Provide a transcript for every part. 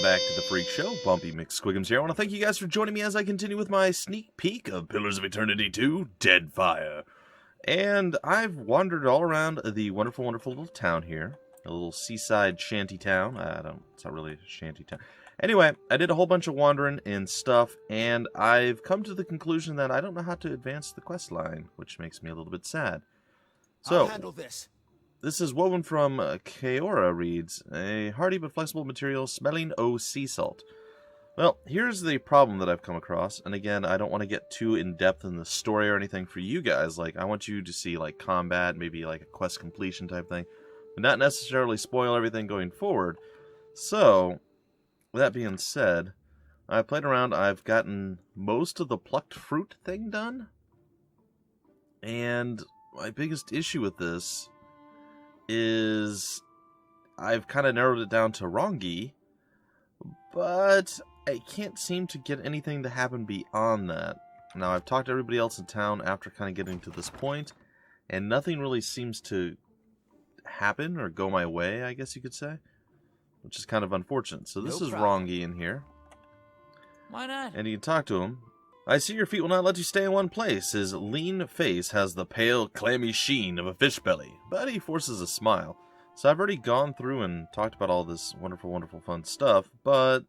back to the Freak Show. Bumpy McSquigums here. I want to thank you guys for joining me as I continue with my sneak peek of Pillars of Eternity 2, Deadfire. And I've wandered all around the wonderful, wonderful little town here. A little seaside shanty town. It's not really a shanty town. Anyway, I did a whole bunch of wandering and stuff, and I've come to the conclusion that I don't know how to advance the quest line, which makes me a little bit sad. So, I'll handle this. This is woven from Kaora reads, a hardy but flexible material smelling o sea salt. Well, here's the problem that I've come across, and again, I don't want to get too in-depth in the story or anything for you guys. Like, I want you to see, like, combat, maybe like a quest completion type thing, but not necessarily spoil everything going forward. So, with that being said, I played around, I've gotten most of the plucked fruit thing done, and my biggest issue with this is I've kind of narrowed it down to Rongi, but I can't seem to get anything to happen beyond that. Now, I've talked to everybody else in town after kind of getting to this point, and nothing really seems to happen or go my way, I guess you could say, which is kind of unfortunate. So this is Rongi in here. Why not? And you can talk to him. I see your feet will not let you stay in one place. His lean face has the pale, clammy sheen of a fish belly, but he forces a smile. So I've already gone through and talked about all this wonderful, wonderful, fun stuff, but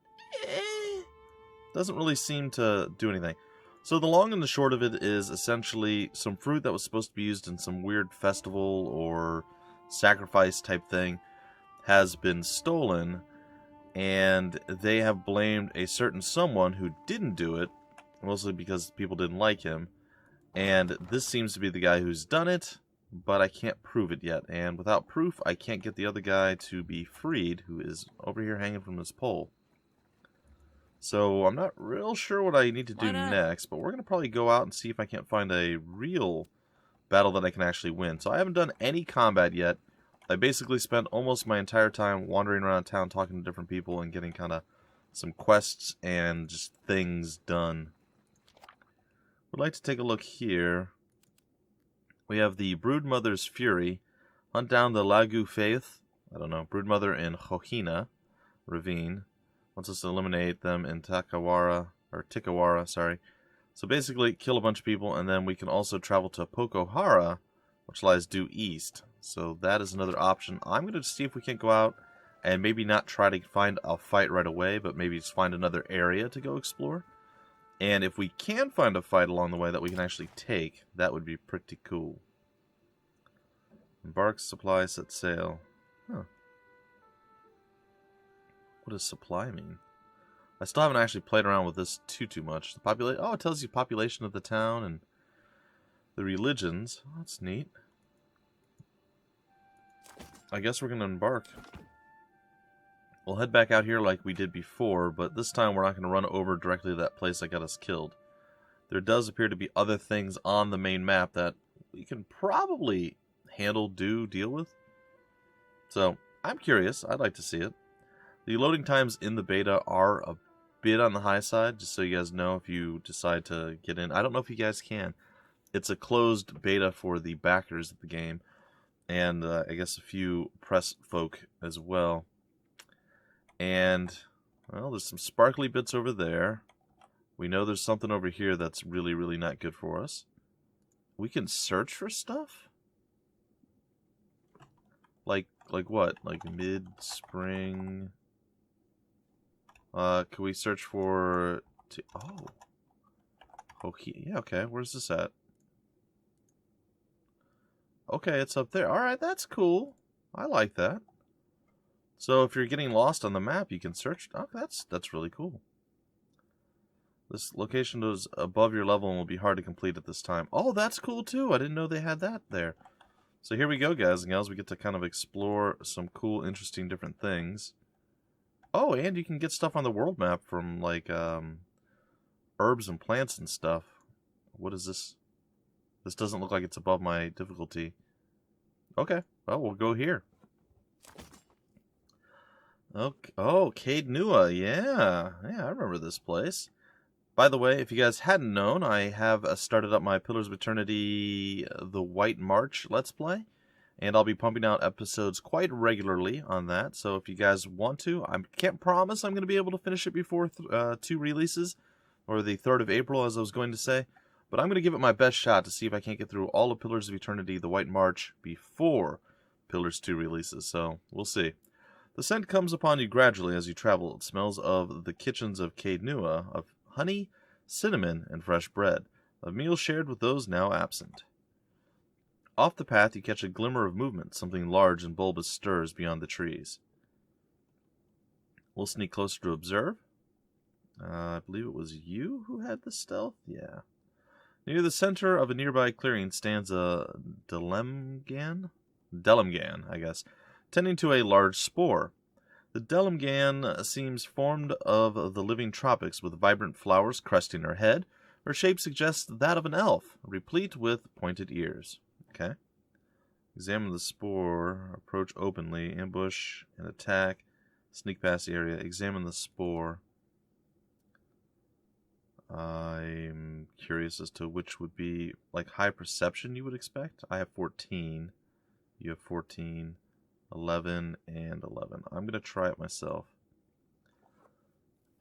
doesn't really seem to do anything. So the long and the short of it is essentially some fruit that was supposed to be used in some weird festival or sacrifice type thing has been stolen, and they have blamed a certain someone who didn't do it, mostly because people didn't like him, and this seems to be the guy who's done it, but I can't prove it yet, and without proof, I can't get the other guy to be freed, who is over here hanging from this pole. So I'm not real sure what I need to do next, but we're going to probably go out and see if I can't find a real battle that I can actually win. So I haven't done any combat yet. I basically spent almost my entire time wandering around town talking to different people and getting kind of some quests and just things done. Would like to take a look here. We have the Broodmother's Fury. Hunt down the Lagu Faith. I don't know. Broodmother in Hohina Ravine. Wants us to eliminate them in Tikawara, sorry. So basically, kill a bunch of people, and then we can also travel to Pokohara, which lies due east. So that is another option. I'm going to see if we can't go out and maybe not try to find a fight right away, but maybe just find another area to go explore. And if we can find a fight along the way that we can actually take, that would be pretty cool. Embark, supply, set sail. Huh. What does supply mean? I still haven't actually played around with this too much. Oh, it tells you population of the town and the religions. Oh, that's neat. I guess we're going to embark. We'll head back out here like we did before, but this time we're not going to run over directly to that place that got us killed. There does appear to be other things on the main map that we can probably deal with. So, I'm curious. I'd like to see it. The loading times in the beta are a bit on the high side, just so you guys know if you decide to get in. I don't know if you guys can. It's a closed beta for the backers of the game, and I guess a few press folk as well. And, well, there's some sparkly bits over there. We know there's something over here that's really, really not good for us. We can search for stuff? Like what? Like mid-spring? Can we search for... yeah, okay. Where's this at? Okay, it's up there. Alright, that's cool. I like that. So if you're getting lost on the map, you can search. Oh, that's really cool. This location is above your level and will be hard to complete at this time. Oh, that's cool too. I didn't know they had that there. So here we go, guys and gals. We get to kind of explore some cool, interesting, different things. Oh, and you can get stuff on the world map from, like, herbs and plants and stuff. What is this? This doesn't look like it's above my difficulty. Okay, well, we'll go here. Okay. Oh, Cade Nua, yeah, I remember this place. By the way, if you guys hadn't known, I have started up my Pillars of Eternity The White March Let's Play. And I'll be pumping out episodes quite regularly on that. So if you guys want to, I can't promise I'm going to be able to finish it before 2 releases, or the 3rd of April, as I was going to say. But I'm going to give it my best shot to see if I can't get through all of Pillars of Eternity, the White March, before Pillars 2 releases. So we'll see. The scent comes upon you gradually as you travel. It smells of the kitchens of Caed Nua, of honey, cinnamon, and fresh bread, of meals shared with those now absent. Off the path, you catch a glimmer of movement. Something large and bulbous stirs beyond the trees. We'll sneak closer to observe. I believe it was you who had the stealth? Yeah. Near the center of a nearby clearing stands a Delemgan, I guess, tending to a large spore. The Delemgan seems formed of the living tropics, with vibrant flowers cresting her head. Her shape suggests that of an elf, replete with pointed ears. Okay. Examine the spore. Approach openly. Ambush and attack. Sneak past the area. Examine the spore. I'm curious as to which would be like high perception you would expect. I have 14. You have 14. 11 and 11. I'm going to try it myself.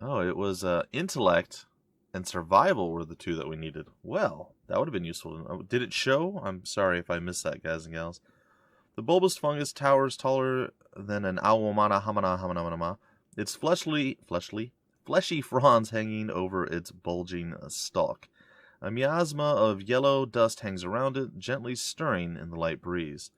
Oh, it was intellect and survival were the 2 that we needed. Well, that would have been useful to know. Did it show? I'm sorry if I missed that, guys and gals. The bulbous fungus towers taller than an awamana hamana. Its fleshy fronds hanging over its bulging stalk. A miasma of yellow dust hangs around it, gently stirring in the light breeze.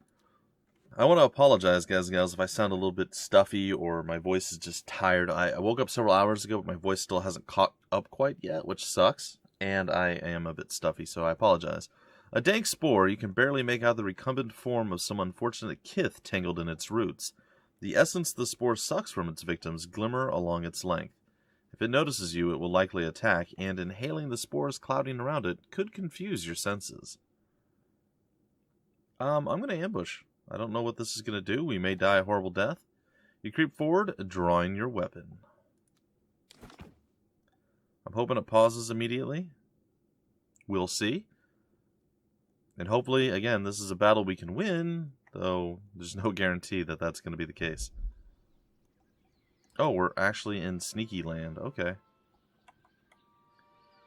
I want to apologize, guys and gals, if I sound a little bit stuffy or my voice is just tired. I woke up several hours ago, but my voice still hasn't caught up quite yet, which sucks. And I am a bit stuffy, so I apologize. A dank spore, you can barely make out the recumbent form of some unfortunate kith tangled in its roots. The essence the spore sucks from its victims glimmer along its length. If it notices you, it will likely attack, and inhaling the spores clouding around it could confuse your senses. I'm going to ambush. I don't know what this is going to do. We may die a horrible death. You creep forward, drawing your weapon. I'm hoping it pauses immediately. We'll see. And hopefully, again, this is a battle we can win, though there's no guarantee that that's going to be the case. Oh, we're actually in sneaky land. Okay.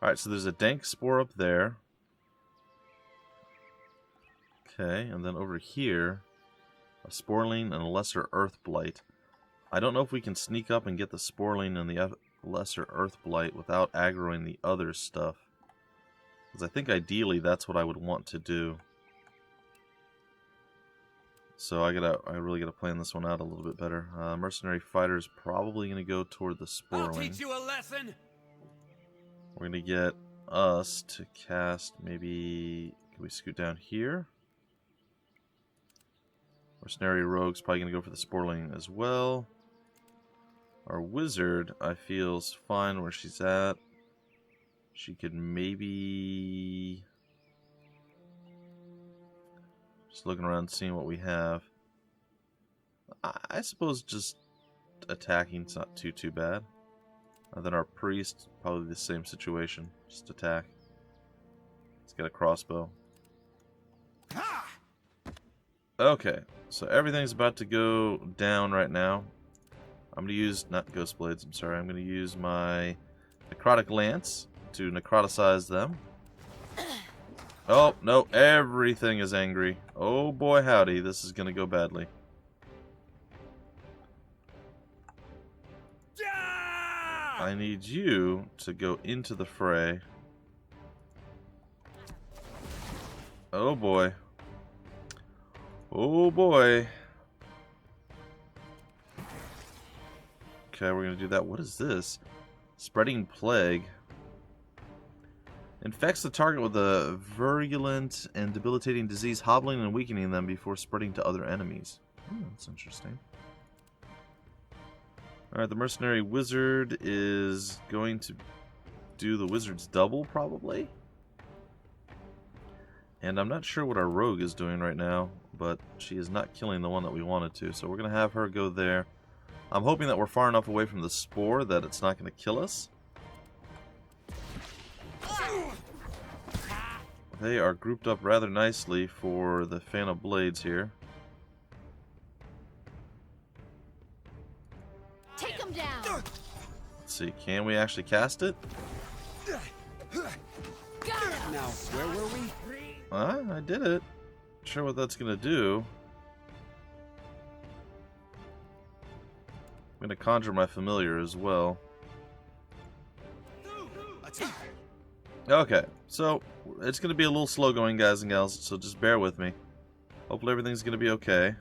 Alright, so there's a dank spore up there. Okay, and then over here, a sporling and a lesser earth blight. I don't know if we can sneak up and get the sporling and the lesser earth blight without aggroing the other stuff. Because I think ideally that's what I would want to do. So I really gotta plan this one out a little bit better. Mercenary fighter's probably gonna go toward the sporling. I'll teach you a lesson. We're gonna get us to cast maybe. Can we scoot down here? Mercenary rogue's probably gonna go for the sporling as well. Our wizard, I feel, is fine where she's at. She could maybe. Just looking around, seeing what we have. I suppose just attacking's not too bad. And then our priest, probably the same situation. Just attack. Let's get a crossbow. Okay, so everything's about to go down right now. I'm going to use, not ghost blades, I'm sorry. I'm going to use my necrotic lance to necroticize them. Oh, no, everything is angry. Oh boy howdy, this is going to go badly. I need you to go into the fray. Oh boy. Oh boy. Okay, we're going to do that. What is this? Spreading plague. Infects the target with a virulent and debilitating disease, hobbling and weakening them before spreading to other enemies. That's interesting. Alright, the mercenary wizard is going to do the wizard's double, probably. And I'm not sure what our rogue is doing right now, but she is not killing the one that we wanted to, so we're going to have her go there. I'm hoping that we're far enough away from the spore that it's not going to kill us. They are grouped up rather nicely for the fan of blades here. see. Can we actually cast it? Now, where were we? I did it. Not sure what that's gonna do. I'm gonna conjure my familiar as well. Okay, so it's gonna be a little slow going, guys and gals, so just bear with me. Hopefully everything's gonna be okay.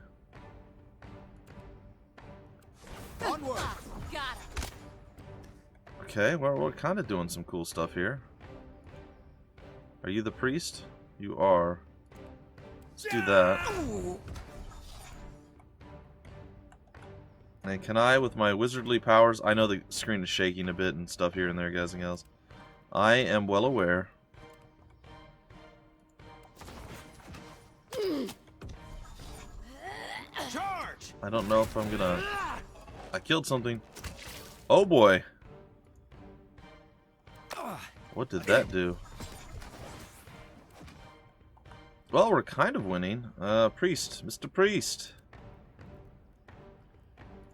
Onward. Okay, well, we're kind of doing some cool stuff here. Are you the priest? You are. Let's do that. And can I, with my wizardly powers, I know the screen is shaking a bit and stuff here and there, guys and gals. I am well aware. Charge. I don't know if I'm gonna... I killed something. Oh boy. What did that do? Well, we're kind of winning. Priest. Mr. Priest.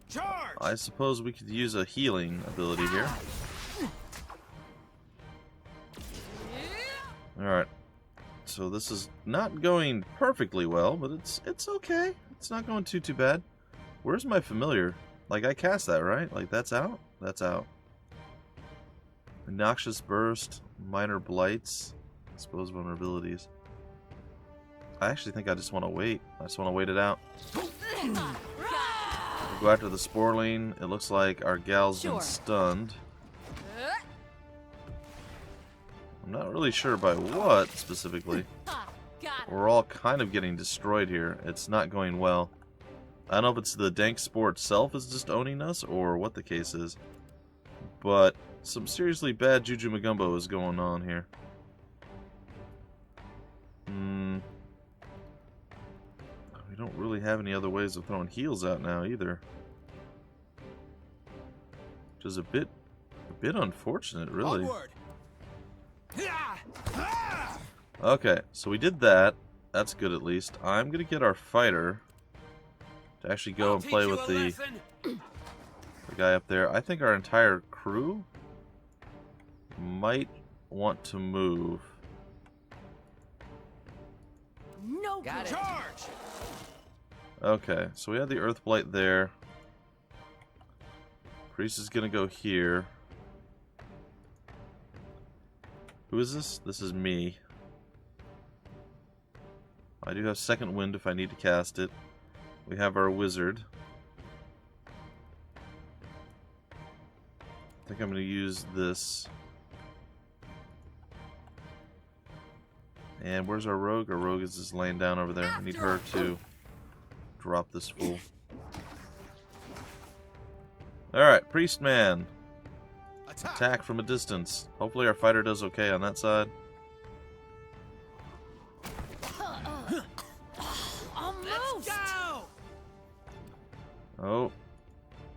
Charge. I suppose we could use a healing ability here. Alright. So this is not going perfectly well, but it's okay. It's not going too bad. Where's my familiar? Like, I cast that, right? Like, that's out? That's out. Noxious Burst, Minor Blights, Expose Vulnerabilities. I actually think I just want to wait. I just want to wait it out. We'll go after the Sporling. It looks like our gal's been stunned. I'm not really sure by what, specifically. We're all kind of getting destroyed here. It's not going well. I don't know if it's the Dank Spore itself is just owning us, or what the case is. But some seriously bad Juju Magumbo is going on here. We don't really have any other ways of throwing heals out now, either. Which is a bit unfortunate, really. Onward. Okay, so we did that. That's good, at least. I'm gonna get our fighter to actually go and play with the guy up there. I think our entire crew might want to move. No Got it. Charge. Okay, so we have the Earth Blight there. Priest is gonna go here. Who is this? This is me. I do have Second Wind if I need to cast it. We have our Wizard. I think I'm going to use this. And where's our Rogue? Our Rogue is just laying down over there. I need her to drop this fool. Alright, Priest Man. Attack from a distance. Hopefully our fighter does okay on that side. Oh,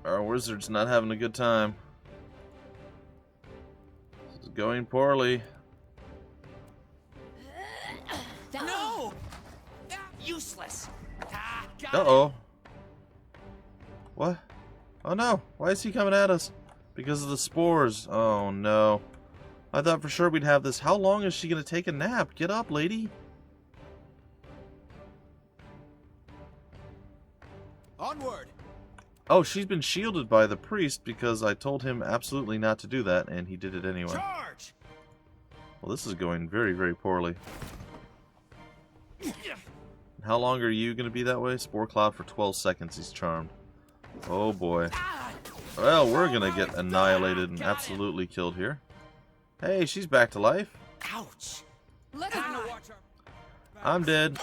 our wizard's not having a good time. This is going poorly. No! Useless. Uh-oh. What? Oh no, why is he coming at us? Because of the spores. Oh no. I thought for sure we'd have this. How long is she going to take a nap? Get up, lady. Onward. Oh, she's been shielded by the priest because I told him absolutely not to do that, and he did it anyway. Charge. Well, this is going very, very poorly. How long are you going to be that way? Spore Cloud for 12 seconds. He's charmed. Oh boy. Well, we're going to get annihilated and absolutely killed here. Hey, she's back to life. Ouch. I'm dead.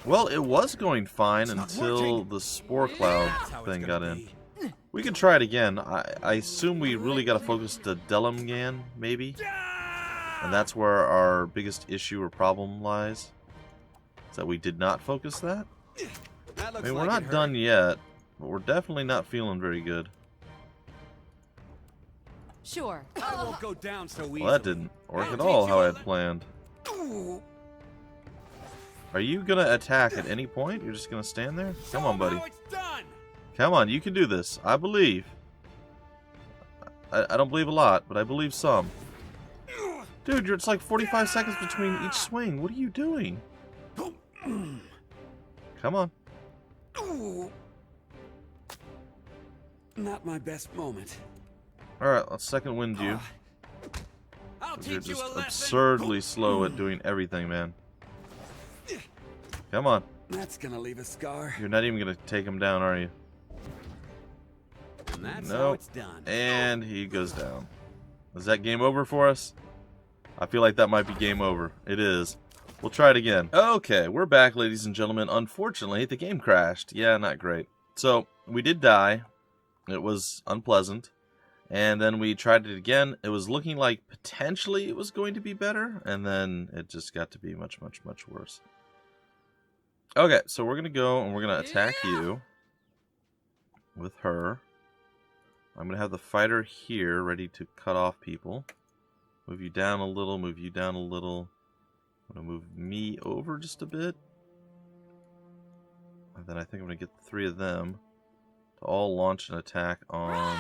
Well, it was going fine until the Spore Cloud thing got in. We can try it again. I assume we really got to focus to Delimgan, maybe? And that's where our biggest issue or problem lies. Is that we did not focus that? I mean, we're not done yet, but we're definitely not feeling very good. Sure. I won't go down so easily. Well, that didn't work at all how I had planned. Are you going to attack at any point? You're just going to stand there? Come on, buddy. Come on, you can do this. I believe. I don't believe a lot, but I believe some. Dude, it's like 45 seconds between each swing. What are you doing? Come on. Not my best moment. Alright, let's second wind you. I'll You're teach you just a lesson. absurdly slow at doing everything, man. Come on. That's gonna leave a scar. You're not even gonna take him down, are you? And that's how Nope. it's done. And he goes down. Is that game over for us? I feel like that might be game over. It is. We'll try it again. Okay, we're back, ladies and gentlemen. Unfortunately, the game crashed. Yeah, not great. So, we did die. It was unpleasant. And then we tried it again. It was looking like potentially it was going to be better. And then it just got to be much, much, much worse. Okay, so we're going to go and we're going to attack you with her. I'm going to have the fighter here ready to cut off people. Move you down a little, move you down a little. I'm going to move me over just a bit. And then I think I'm going to get the three of them to all launch an attack on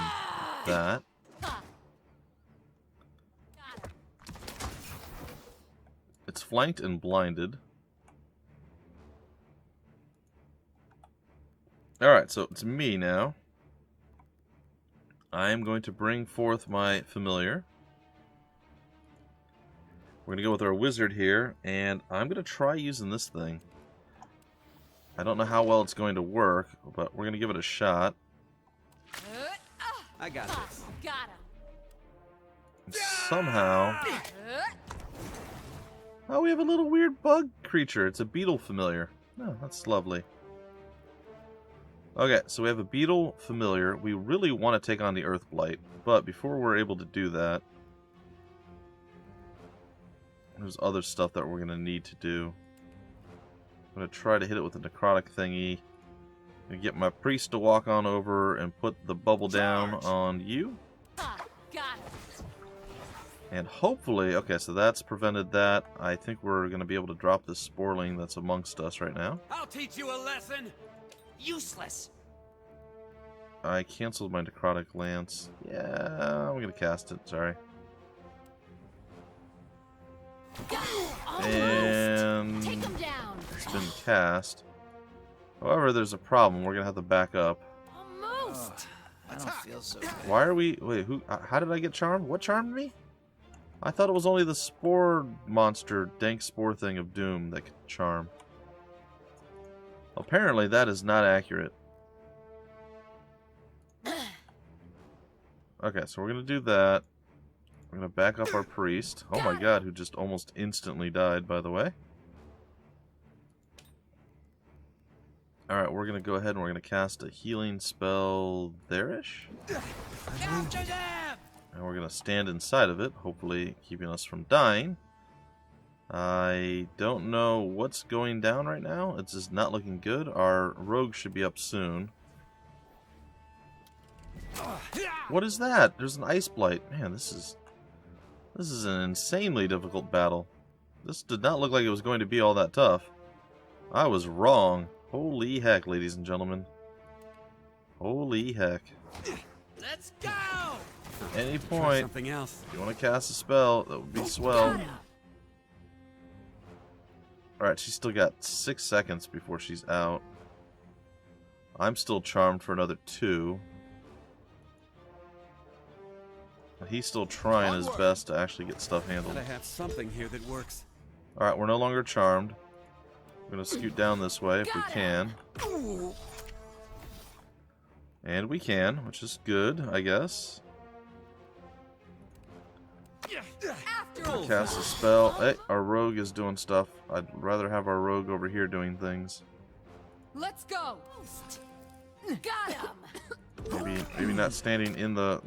that. It's flanked and blinded. Alright, so it's me now. I am going to bring forth my familiar. We're going to go with our wizard here, and I'm going to try using this thing. I don't know how well it's going to work, but we're going to give it a shot. I got this. Got And somehow... Oh, we have a little weird bug creature. It's a beetle familiar. Oh, that's lovely. Okay, so we have a beetle familiar. We really want to take on the Earth Blight, but before we're able to do that, there's other stuff that we're going to need to do. I'm going to try to hit it with a necrotic thingy. I'm going to get my priest to walk on over and put the bubble down on you. Got it. And hopefully, okay, so that's prevented that. I think we're going to be able to drop this sporling that's amongst us right now. I'll teach you a lesson. Useless. I canceled my necrotic lance. Yeah, I'm going to cast it, sorry. And Take him down. it's been cast. However, there's a problem. We're going to have to back up. Almost. I don't feel so good. Why are we... Wait, who? How did I get charmed? What charmed me? I thought it was only the Spore monster, Dank Spore thing of Doom that could charm. Apparently, that is not accurate. Okay, so we're going to do that. We're going to back up our priest. Oh my god, who just almost instantly died, by the way. Alright, we're going to go ahead and we're going to cast a healing spell there-ish. After them! And we're going to stand inside of it, hopefully keeping us from dying. I don't know what's going down right now. It's just not looking good. Our rogue should be up soon. What is that? There's an ice blight. Man, this is an insanely difficult battle. This did not look like it was going to be all that tough. I was wrong. Holy heck, ladies and gentlemen. Holy heck. Let's go! At any Try point, something else. if you want to cast a spell, that would be swell. Alright, she's still got 6 seconds before she's out. I'm still charmed for another 2. He's still trying his best to actually get stuff handled. Gotta have something here that works. Alright, we're no longer charmed. We're going to scoot down this way if we can. And we can, which is good, I guess. Cast a spell. Hey, our rogue is doing stuff. I'd rather have our rogue over here doing things. Let's go. Got him. Maybe not standing in the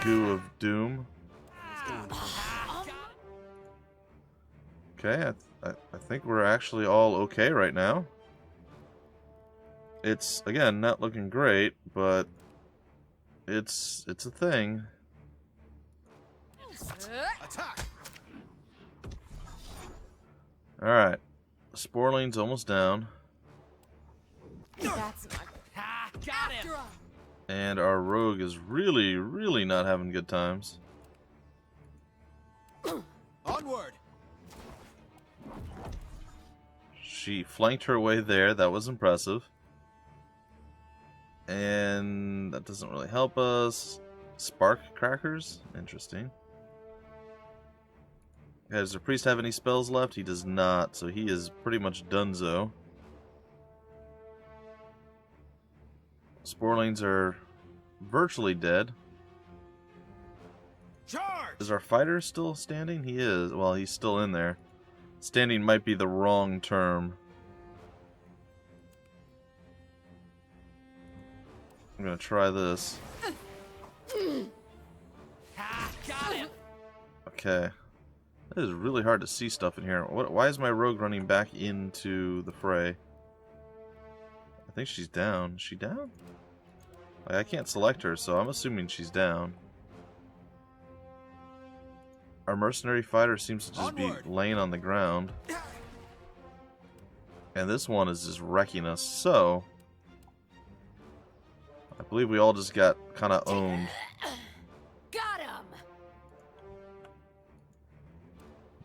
goo of doom. Okay, I think we're actually all okay right now. It's, again, not looking great, but it's a thing. Alright. Sporeling's almost down. That's Got him! And our rogue is really, really not having good times. Onward. She flanked her way there. That was impressive. And that doesn't really help us. Spark crackers? Interesting. Does the priest have any spells left? He does not, so he is pretty much donezo. Sporelings are virtually dead. Charge. Is our fighter still standing? He is. Well, he's still in there. Standing might be the wrong term. I'm gonna try this. Got him. Okay. It is really hard to see stuff in here. Why is my rogue running back into the fray? I think she's down. Is she down? I can't select her, so I'm assuming she's down. Our mercenary fighter seems to just be laying on the ground. And this one is just wrecking us, so... I believe we all just got kind of owned. Got him.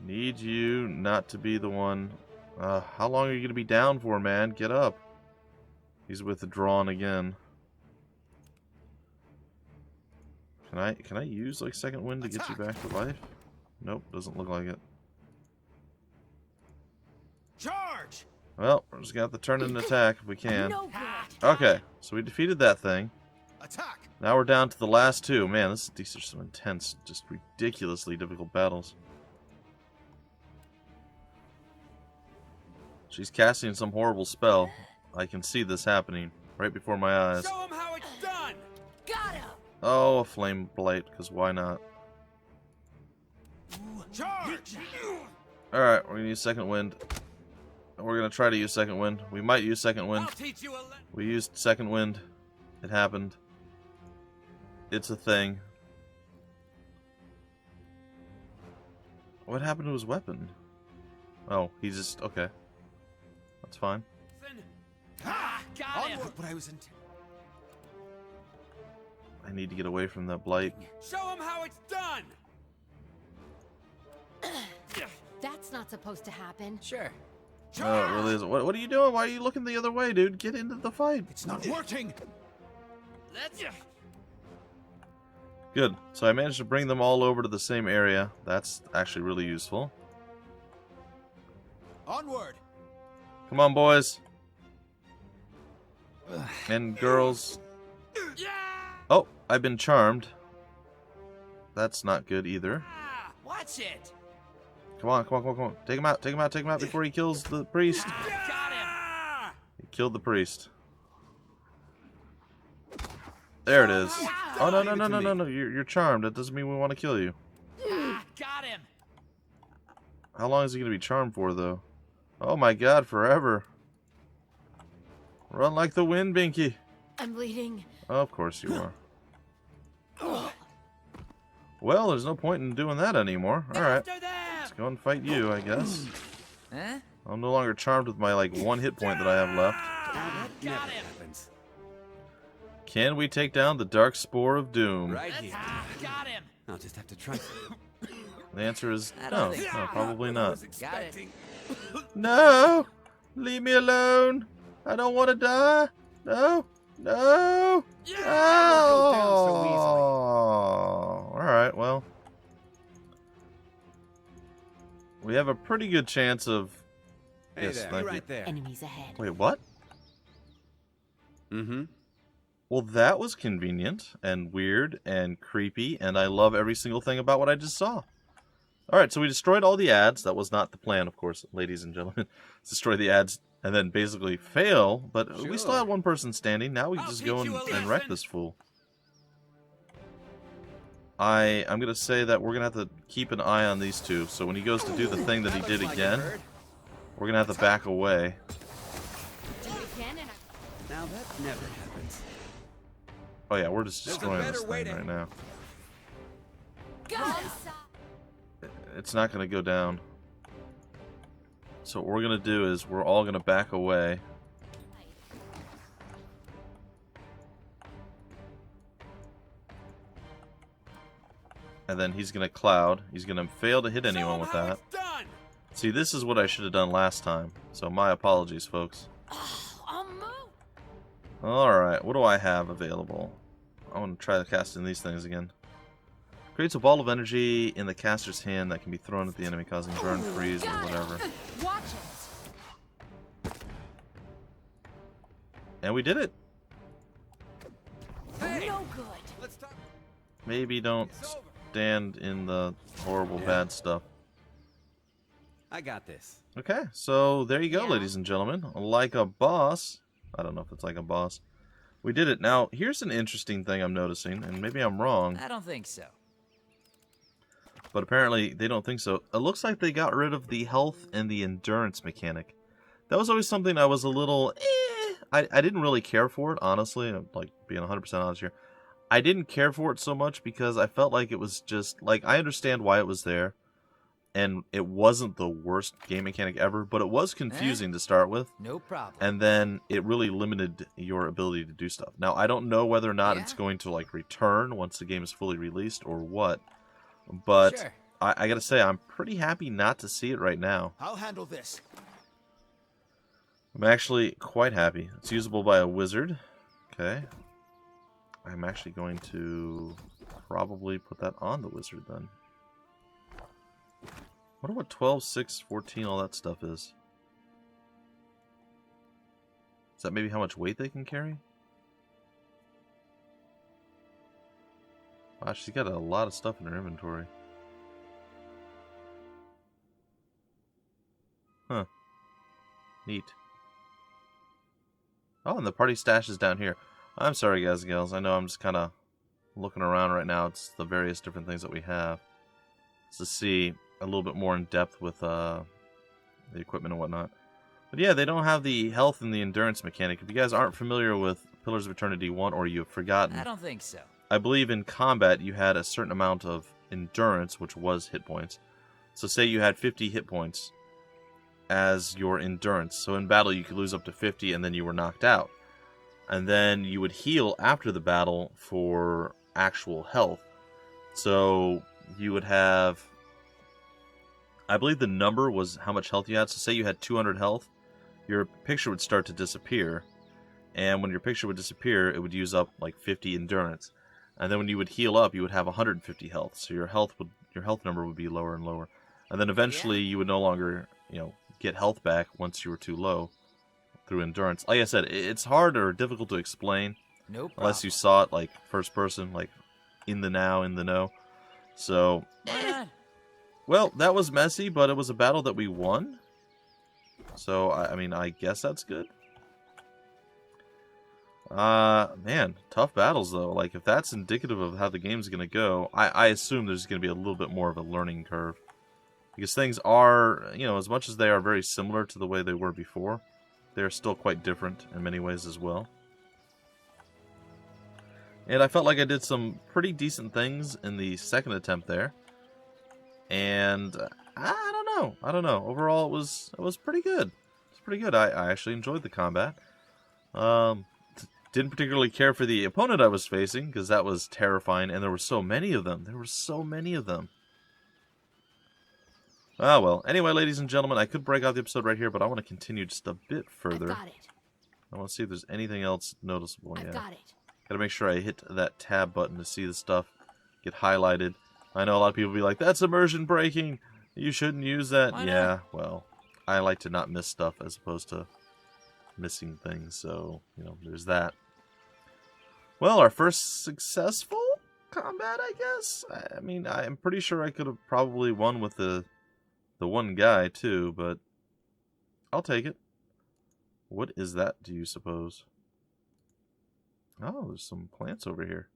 Need you not to be the one. How long are you going to be down for, man? Get up. He's withdrawn again. Can I use like second wind to get you back to life? Nope, doesn't look like it. Charge. Well, we're just gonna have to turn in an attack if we can. No good. Okay, so we defeated that thing. Attack. Now we're down to the last two. Man, these are some intense, just ridiculously difficult battles. She's casting some horrible spell. I can see this happening right before my eyes. Show him how it's done. Got him. Oh, a flame blight, because why not? Charge. Alright, we're gonna use second wind. We're gonna try to use second wind. We might use second wind. I'll teach you a lesson. We used second wind. It happened. It's a thing. What happened to his weapon? Oh, he just... okay. That's fine. Got him. What I was in. I need to get away from that blight. Show him how it's done. That's not supposed to happen. Sure. No, it really isn't. What are you doing? Why are you looking the other way, dude? Get into the fight. It's not working. Let's. Good. So I managed to bring them all over to the same area. That's actually really useful. Onward. Come on, boys. And girls. Yeah. Oh, I've been charmed. That's not good either. Watch it. Come on, come on, come on, come on. Take him out, take him out, take him out before he kills the priest. Got him. He killed the priest. There it is. Oh, no, no, no, no, no, no. You're charmed. That doesn't mean we want to kill you. Got him. How long is he going to be charmed for, though? Oh, my God, forever. Run like the wind, Binky. I'm bleeding. Oh, of course you are. Well, there's no point in doing that anymore. Alright. Let's go and fight you, I guess. Huh? I'm no longer charmed with my, like, one hit point that I have left. Got him. Happens. Can we take down the Dark Spore of Doom? Right here. Got him. I'll just have to try. The answer is no. No, probably not. Got it. No! Leave me alone! I don't want to die! No! No! Oh! Alright, well. We have a pretty good chance of... Hey yes, there. thank you. Right there. Enemies ahead. Wait, what? Mm-hmm. Well, that was convenient and weird and creepy, and I love every single thing about what I just saw. Alright, so we destroyed all the ads. That was not the plan, of course, ladies and gentlemen. Destroy the ads and then basically fail, but we still had one person standing. Now we can just go and wreck this fool. I'm going to say that we're going to have to keep an eye on these two, so when he goes to do the thing that he did again, we're going to have to back away. Now that never happens. Oh yeah, we're just destroying this thing right now. It's not going to go down. So what we're going to do is we're all going to back away. And then he's going to cloud. He's going to fail to hit anyone with that. See, this is what I should have done last time. So my apologies, folks. Alright, what do I have available? I want to try casting these things again. Creates a ball of energy in the caster's hand that can be thrown at the enemy, causing burn, freeze, or whatever. Watch it. And we did it! Hey. No good. Let's talk. Maybe don't stand in the horrible bad stuff. I got this. Okay, so there you go, Yeah. ladies and gentlemen. Like a boss. I don't know if it's like a boss. We did it. Now, here's an interesting thing I'm noticing, and maybe I'm wrong, I don't think so. but apparently they don't think so. It looks like they got rid of the health and the endurance mechanic. That was always something I was a little, I didn't really care for it, honestly. I'm, like, being 100% honest here. I didn't care for it so much because I felt like it was just, like, I understand why it was there. And it wasn't the worst game mechanic ever, but it was confusing to start with. No problem. And then it really limited your ability to do stuff. Now, I don't know whether or not Yeah? it's going to, like, return once the game is fully released or what. But Sure. I gotta say, I'm pretty happy not to see it right now. I'll handle this. I'm actually quite happy. It's usable by a wizard. Okay. I'm actually going to probably put that on the wizard then. I wonder what 12, 6, 14, all that stuff is. Is that maybe how much weight they can carry? Wow, she's got a lot of stuff in her inventory. Huh. Neat. Oh, and the party stash is down here. I'm sorry, guys and gals. I know I'm just kind of looking around right now. It's the various different things that we have. To see a little bit more in depth with the equipment and whatnot. But yeah, they don't have the health and the endurance mechanic. If you guys aren't familiar with Pillars of Eternity 1 or you've forgotten, I don't think so. I believe in combat you had a certain amount of endurance, which was hit points. So say you had 50 hit points as your endurance. So in battle you could lose up to 50 and then you were knocked out. And then you would heal after the battle for actual health. So you would have, I believe the number was how much health you had. So say you had 200 health, your picture would start to disappear. And when your picture would disappear, it would use up like 50 endurance. And then when you would heal up, you would have 150 health. So your health number would be lower and lower. And then eventually you would no longer, get health back once you were too low through endurance. Like I said, it's hard or difficult to explain No problem. unless you saw it like first person, like in the know. So, Why not? well, that was messy, but it was a battle that we won. So, I mean, I guess that's good. Man, tough battles, though. Like, if that's indicative of how the game's going to go, I assume there's going to be a little bit more of a learning curve. Because things are, as much as they are very similar to the way they were before, they're still quite different in many ways as well. And I felt like I did some pretty decent things in the second attempt there. And I don't know. Overall, it was pretty good. It's pretty good. I actually enjoyed the combat. Didn't particularly care for the opponent I was facing, because that was terrifying, and there were so many of them. Ah, well. Anyway, ladies and gentlemen, I could break out the episode right here, but I want to continue just a bit further. I've got it. I want to see if there's anything else noticeable. I've got it. Gotta make sure I hit that tab button to see the stuff get highlighted. I know a lot of people will be like, that's immersion breaking! You shouldn't use that. Why Yeah, not? well, I like to not miss stuff as opposed to missing things, so, there's that. Well, our first successful combat, I guess? I mean, I'm pretty sure I could have probably won with the one guy, too, but I'll take it. What is that, do you suppose? Oh, there's some plants over here.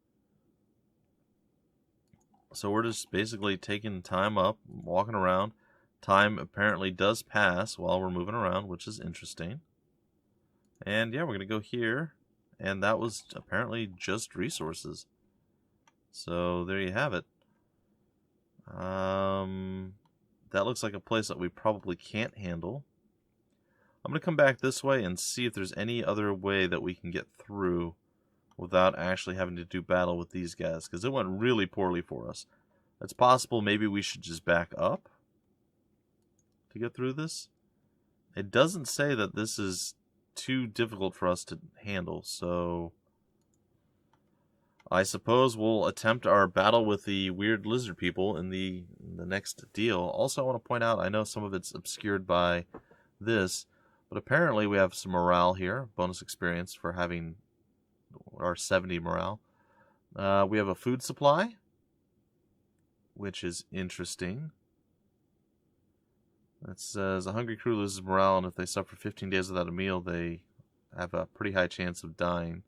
So we're just basically taking time up, walking around. Time apparently does pass while we're moving around, which is interesting. And yeah, we're going to go here. And that was apparently just resources. So there you have it. That looks like a place that we probably can't handle. I'm going to come back this way and see if there's any other way that we can get through without actually having to do battle with these guys, because it went really poorly for us. It's possible maybe we should just back up to get through this. It doesn't say that this is too difficult for us to handle, so I suppose we'll attempt our battle with the weird lizard people in the next deal. Also, I want to point out, I know some of it's obscured by this, but apparently we have some morale here, bonus experience for having our 70 morale. We have a food supply, which is interesting. It says, a hungry crew loses morale, and if they suffer 15 days without a meal, they have a pretty high chance of dying.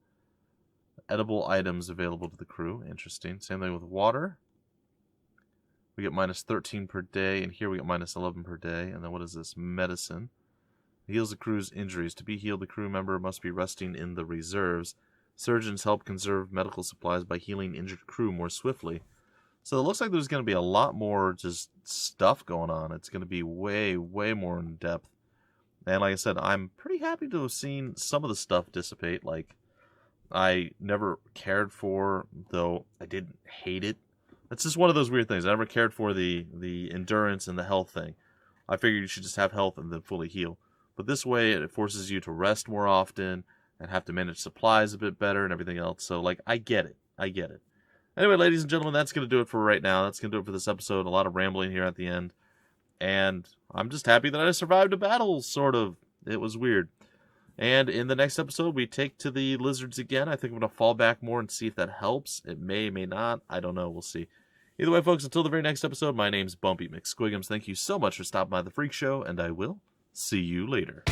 Edible items available to the crew. Interesting. Same thing with water. We get minus 13 per day, and here we get minus 11 per day. And then what is this? Medicine. It heals the crew's injuries. To be healed, the crew member must be resting in the reserves. Surgeons help conserve medical supplies by healing injured crew more swiftly. So it looks like there's going to be a lot more just stuff going on. It's going to be way, way more in depth. And like I said, I'm pretty happy to have seen some of the stuff dissipate. Like, I never cared for, though I didn't hate it. It's just one of those weird things. I never cared for the endurance and the health thing. I figured you should just have health and then fully heal. But this way, it forces you to rest more often and have to manage supplies a bit better and everything else. So, like, I get it. I get it. Anyway, ladies and gentlemen, that's going to do it for right now. That's going to do it for this episode. A lot of rambling here at the end. And I'm just happy that I survived a battle, sort of. It was weird. And in the next episode, we take to the lizards again. I think I'm going to fall back more and see if that helps. It may not. I don't know. We'll see. Either way, folks, until the very next episode, my name's Bumpy McSquigums. Thank you so much for stopping by the Freak Show, and I will see you later.